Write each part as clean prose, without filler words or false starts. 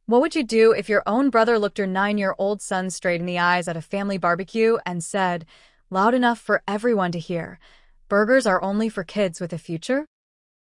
What would you do if your own brother looked your 9-year-old son straight in the eyes at a family barbecue and said, loud enough for everyone to hear, "Burgers are only for kids with a future"?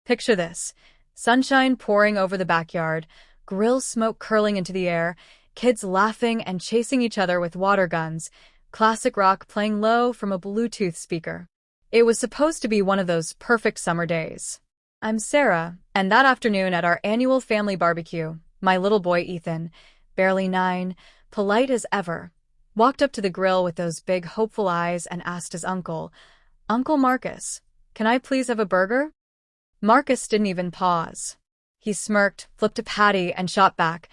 Picture this: sunshine pouring over the backyard, grill smoke curling into the air, kids laughing and chasing each other with water guns, classic rock playing low from a Bluetooth speaker. It was supposed to be one of those perfect summer days. I'm Sarah, and that afternoon at our annual family barbecue, my little boy Ethan, barely 9, polite as ever, walked up to the grill with those big hopeful eyes and asked his uncle, "Uncle Marcus, can I please have a burger?" Marcus didn't even pause. He smirked, flipped a patty, and shot back,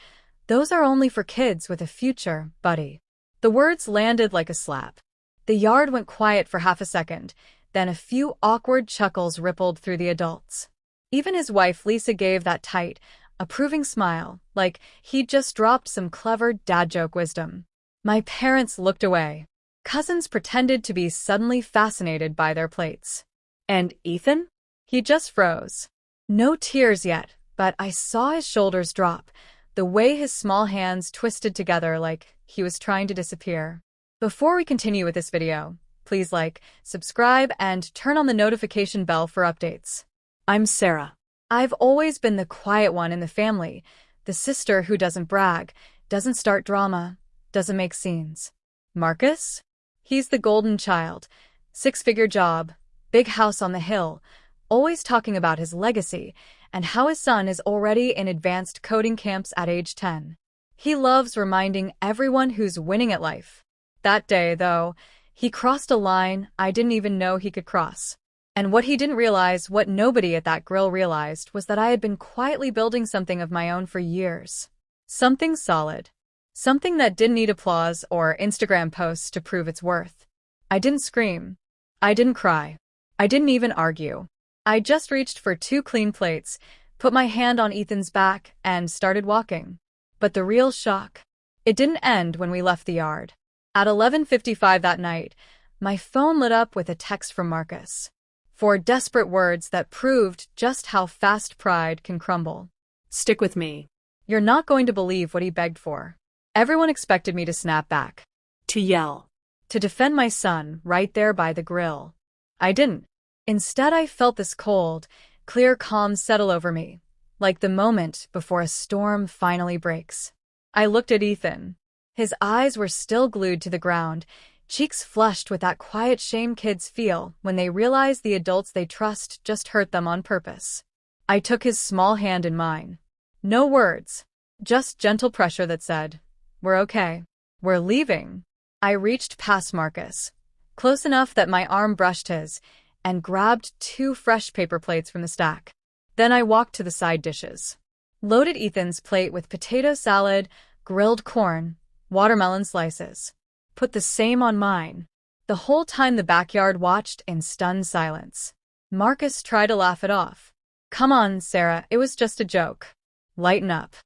"Those are only for kids with a future, buddy." The words landed like a slap. The yard went quiet for half a second, then a few awkward chuckles rippled through the adults. Even his wife Lisa gave that tight, approving smile, like he'd just dropped some clever dad joke wisdom. My parents looked away. Cousins pretended to be suddenly fascinated by their plates. And Ethan? He just froze. No tears yet, but I saw his shoulders drop, the way his small hands twisted together like he was trying to disappear. Before we continue with this video, please like, subscribe, and turn on the notification bell for updates. I'm Sarah. I've always been the quiet one in the family, the sister who doesn't brag, doesn't start drama, doesn't make scenes. Marcus? He's the golden child, 6-figure job, big house on the hill, always talking about his legacy and how his son is already in advanced coding camps at age 10. He loves reminding everyone who's winning at life. That day, though, he crossed a line I didn't even know he could cross. And what he didn't realize, what nobody at that grill realized, was that I had been quietly building something of my own for years. Something solid. Something that didn't need applause or Instagram posts to prove its worth. I didn't scream. I didn't cry. I didn't even argue. I just reached for 2 clean plates, put my hand on Ethan's back, and started walking. But the real shock, it didn't end when we left the yard. At 11:55 that night, my phone lit up with a text from Marcus. 4 desperate words that proved just how fast pride can crumble. Stick with me. You're not going to believe what he begged for. Everyone expected me to snap back. To yell. To defend my son right there by the grill. I didn't. Instead, I felt this cold, clear calm settle over me, like the moment before a storm finally breaks. I looked at Ethan. His eyes were still glued to the ground, cheeks flushed with that quiet shame kids feel when they realize the adults they trust just hurt them on purpose. I took his small hand in mine. No words, just gentle pressure that said, "We're okay. We're leaving." I reached past Marcus, close enough that my arm brushed his, and grabbed 2 fresh paper plates from the stack. Then I walked to the side dishes. Loaded Ethan's plate with potato salad, grilled corn, watermelon slices. Put the same on mine. The whole time the backyard watched in stunned silence. Marcus tried to laugh it off. "Come on, Sarah, it was just a joke. Lighten up."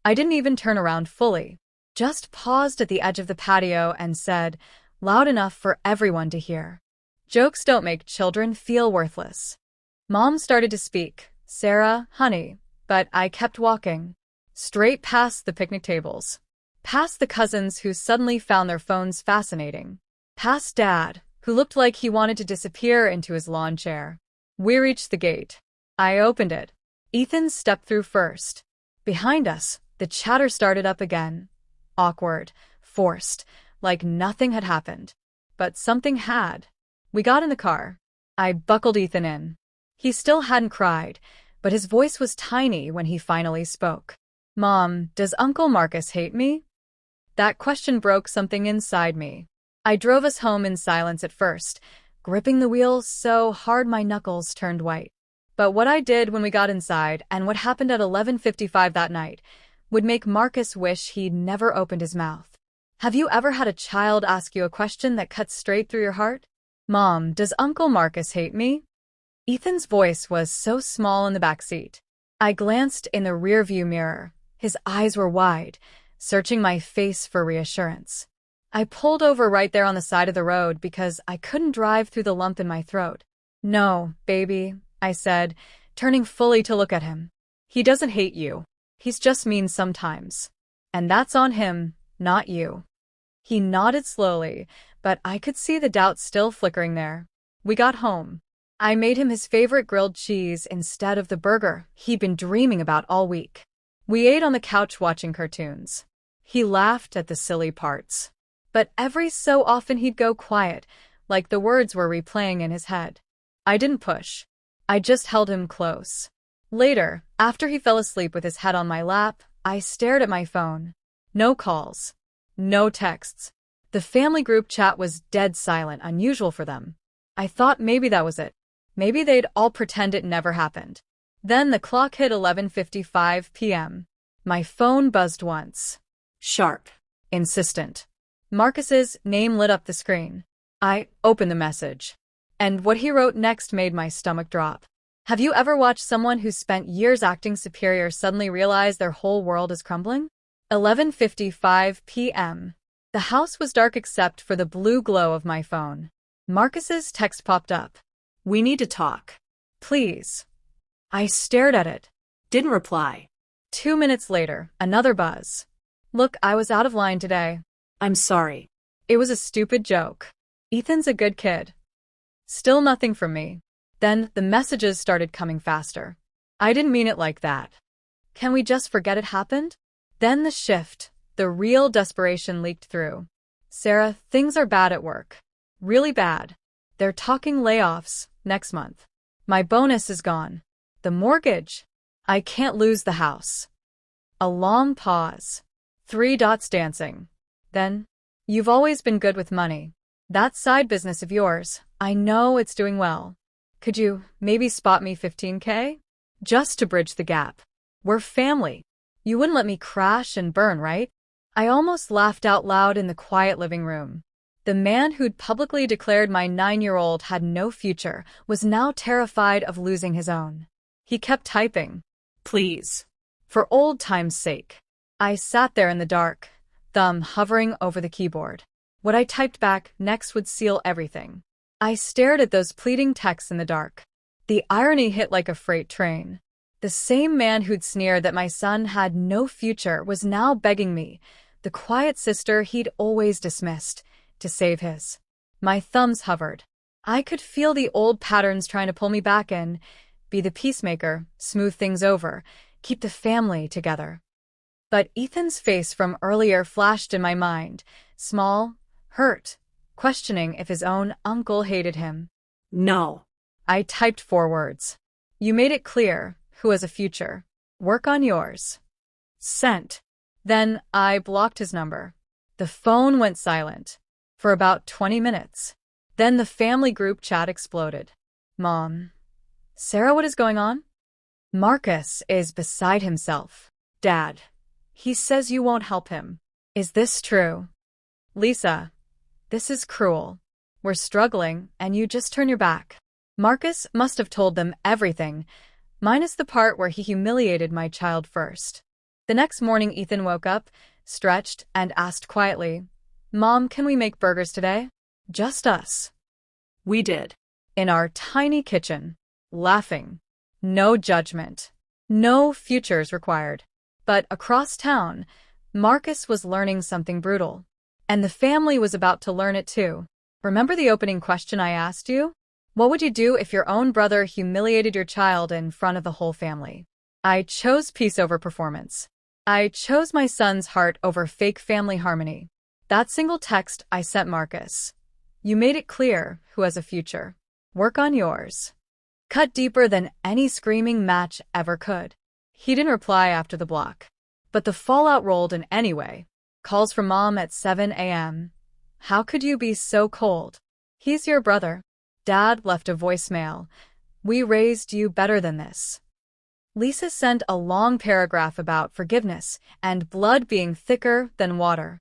I didn't even turn around fully, just paused at the edge of the patio and said, loud enough for everyone to hear, "Jokes don't make children feel worthless." Mom started to speak, "Sarah, honey," but I kept walking. Straight past the picnic tables. Past the cousins who suddenly found their phones fascinating. Past Dad, who looked like he wanted to disappear into his lawn chair. We reached the gate. I opened it. Ethan stepped through first. Behind us, the chatter started up again. Awkward, forced, like nothing had happened. But something had. We got in the car. I buckled Ethan in. He still hadn't cried, but his voice was tiny when he finally spoke. "Mom, does Uncle Marcus hate me?" That question broke something inside me. I drove us home in silence at first, gripping the wheel so hard my knuckles turned white. But what I did when we got inside and what happened at 11:55 that night would make Marcus wish he'd never opened his mouth. Have you ever had a child ask you a question that cuts straight through your heart? "Mom, does Uncle Marcus hate me?" Ethan's voice was so small in the back seat. I glanced in the rearview mirror. His eyes were wide, searching my face for reassurance. I pulled over right there on the side of the road because I couldn't drive through the lump in my throat. "No, baby," I said, turning fully to look at him. "He doesn't hate you. He's just mean sometimes." And that's on him, not you. He nodded slowly, but I could see the doubt still flickering there. We got home. I made him his favorite grilled cheese instead of the burger he'd been dreaming about all week. We ate on the couch watching cartoons. He laughed at the silly parts. But every so often he'd go quiet, like the words were replaying in his head. I didn't push. I just held him close. Later, after he fell asleep with his head on my lap, I stared at my phone. No calls. No texts. The family group chat was dead silent, unusual for them. I thought maybe that was it. Maybe they'd all pretend it never happened. Then the clock hit 11:55 p.m. My phone buzzed once. Sharp. Insistent. Marcus's name lit up the screen. I opened the message. And what he wrote next made my stomach drop. Have you ever watched someone who spent years acting superior suddenly realize their whole world is crumbling? 11:55 p.m. The house was dark except for the blue glow of my phone. Marcus's text popped up. We need to talk. Please. I stared at it. Didn't reply. 2 minutes later, another buzz. Look, I was out of line today. I'm sorry. It was a stupid joke. Ethan's a good kid. Still nothing from me. Then the messages started coming faster. I didn't mean it like that. Can we just forget it happened? Then the shift, the real desperation leaked through. Sarah, things are bad at work. Really bad. They're talking layoffs next month. My bonus is gone. The mortgage. I can't lose the house. A long pause. 3 dots dancing. Then, you've always been good with money. That side business of yours, I know it's doing well. Could you maybe spot me $15K? Just to bridge the gap. We're family. You wouldn't let me crash and burn, right? I almost laughed out loud in the quiet living room. The man who'd publicly declared my 9-year-old had no future was now terrified of losing his own. He kept typing. Please. For old time's sake. I sat there in the dark, thumb hovering over the keyboard. What I typed back next would seal everything. I stared at those pleading texts in the dark. The irony hit like a freight train. The same man who'd sneered that my son had no future was now begging me, the quiet sister he'd always dismissed, to save his. My thumbs hovered. I could feel the old patterns trying to pull me back in, be the peacemaker, smooth things over, keep the family together. But Ethan's face from earlier flashed in my mind, small, hurt, questioning if his own uncle hated him. No. I typed 4 words. You made it clear who has a future. Work on yours. Sent. Then I blocked his number. The phone went silent. For about 20 minutes. Then the family group chat exploded. Mom. Sarah, what is going on? Marcus is beside himself. Dad. He says you won't help him. Is this true? Lisa. This is cruel. We're struggling, and you just turn your back. Marcus must have told them everything, minus the part where he humiliated my child first. The next morning, Ethan woke up, stretched, and asked quietly, Mom, can we make burgers today? Just us. We did. In our tiny kitchen, laughing. No judgment. No futures required. But across town, Marcus was learning something brutal. And the family was about to learn it too. Remember the opening question I asked you? What would you do if your own brother humiliated your child in front of the whole family? I chose peace over performance. I chose my son's heart over fake family harmony. That single text I sent Marcus. You made it clear who has a future. Work on yours. Cut deeper than any screaming match ever could. He didn't reply after the block. But the fallout rolled in anyway. Calls from Mom at 7 a.m. How could you be so cold? He's your brother. Dad left a voicemail. We raised you better than this. Lisa sent a long paragraph about forgiveness and blood being thicker than water.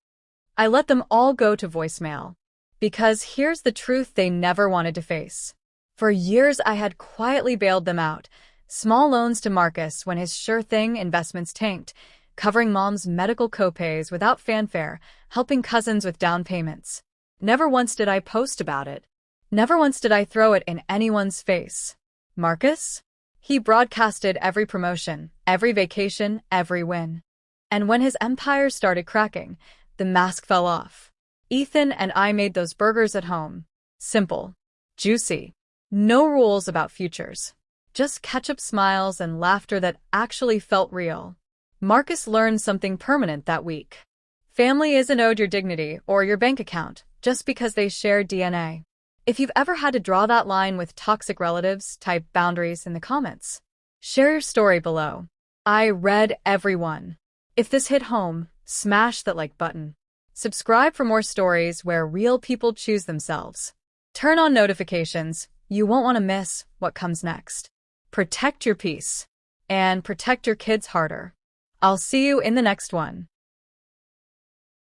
I let them all go to voicemail. Because here's the truth they never wanted to face. For years I had quietly bailed them out. Small loans to Marcus when his sure-thing investments tanked, covering Mom's medical copays without fanfare, helping cousins with down payments. Never once did I post about it. Never once did I throw it in anyone's face. Marcus? He broadcasted every promotion, every vacation, every win. And when his empire started cracking, the mask fell off. Ethan and I made those burgers at home. Simple. Juicy. No rules about futures. Just ketchup smiles and laughter that actually felt real. Marcus learned something permanent that week. Family isn't owed your dignity or your bank account just because they share DNA. If you've ever had to draw that line with toxic relatives, type boundaries in the comments. Share your story below. I read everyone. If this hit home, smash that like button. Subscribe for more stories where real people choose themselves. Turn on notifications. You won't want to miss what comes next. Protect your peace. And protect your kids harder. I'll see you in the next one.